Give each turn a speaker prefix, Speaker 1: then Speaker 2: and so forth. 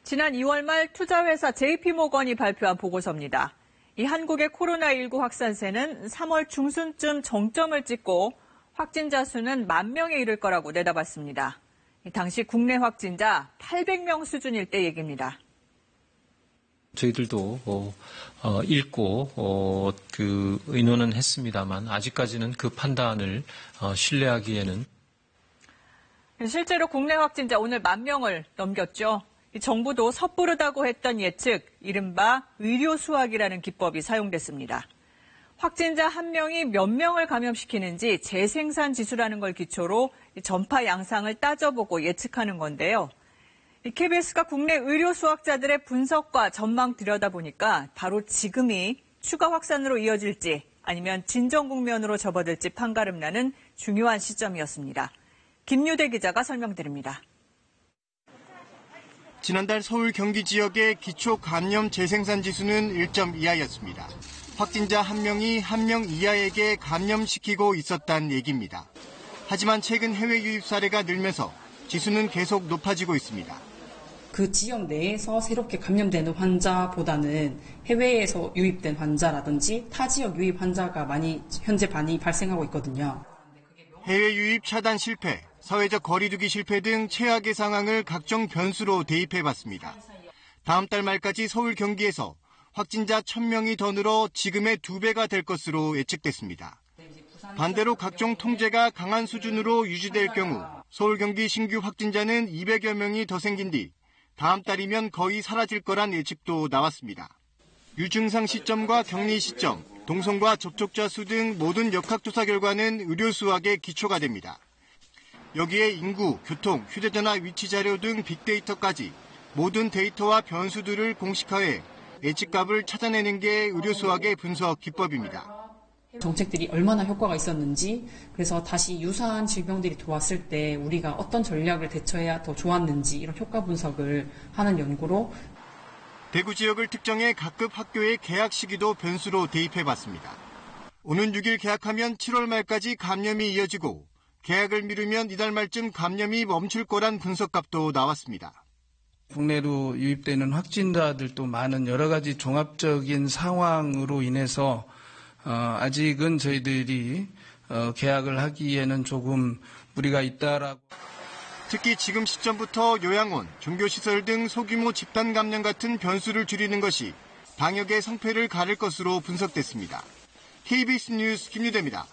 Speaker 1: 지난 2월 말 투자회사 JP모건이 발표한 보고서입니다. 이 한국의 코로나19 확산세는 3월 중순쯤 정점을 찍고 확진자 수는 10,000명에 이를 거라고 내다봤습니다. 당시 국내 확진자 800명 수준일 때 얘기입니다.
Speaker 2: 저희들도 읽고 의논은 했습니다만 아직까지는 그 판단을 신뢰하기에는.
Speaker 1: 실제로 국내 확진자 오늘 10,000명을 넘겼죠. 정부도 섣부르다고 했던 예측, 이른바 의료 수학이라는 기법이 사용됐습니다. 확진자 1명이 몇 명을 감염시키는지 재생산 지수라는 걸 기초로 전파 양상을 따져보고 예측하는 건데요. KBS가 국내 의료 수학자들의 분석과 전망 들여다보니까 바로 지금이 추가 확산으로 이어질지 아니면 진정 국면으로 접어들지 판가름나는 중요한 시점이었습니다. 김유대 기자가 설명드립니다.
Speaker 3: 지난달 서울 경기 지역의 기초 감염 재생산 지수는 1점 이하였습니다. 확진자 1명이 1명 이하에게 감염시키고 있었다는 얘기입니다. 하지만 최근 해외 유입 사례가 늘면서 지수는 계속 높아지고 있습니다.
Speaker 4: 그 지역 내에서 새롭게 감염되는 환자보다는 해외에서 유입된 환자라든지 타 지역 유입 환자가 현재 많이 발생하고 있거든요.
Speaker 3: 해외 유입 차단 실패, 사회적 거리두기 실패 등 최악의 상황을 각종 변수로 대입해봤습니다. 다음 달 말까지 서울 경기에서 확진자 1,000명이 더 늘어 지금의 2배가 될 것으로 예측됐습니다. 반대로 각종 통제가 강한 수준으로 유지될 경우 서울 경기 신규 확진자는 200여 명이 더 생긴 뒤 다음 달이면 거의 사라질 거란 예측도 나왔습니다. 유증상 시점과 격리 시점, 동선과 접촉자 수 등 모든 역학조사 결과는 의료 수학의 기초가 됩니다. 여기에 인구, 교통, 휴대전화 위치 자료 등 빅데이터까지 모든 데이터와 변수들을 공식화해 예측값을 찾아내는 게 의료 수학의 분석 기법입니다.
Speaker 4: 정책들이 얼마나 효과가 있었는지, 그래서 다시 유사한 질병들이 들어왔을 때 우리가 어떤 전략을 대처해야 더 좋았는지 이런 효과 분석을 하는 연구로
Speaker 3: 대구 지역을 특정해 각급 학교의 개학 시기도 변수로 대입해봤습니다. 오는 6일 개학하면 7월 말까지 감염이 이어지고 개학을 미루면 이달 말쯤 감염이 멈출 거란 분석값도 나왔습니다.
Speaker 5: 국내로 유입되는 확진자들도 많은 여러 가지 종합적인 상황으로 인해서 아직은 저희들이 개학을 하기에는 조금 무리가 있다라고.
Speaker 3: 특히 지금 시점부터 요양원, 종교시설 등 소규모 집단 감염 같은 변수를 줄이는 것이 방역의 성패를 가를 것으로 분석됐습니다. KBS 뉴스 김유대입니다.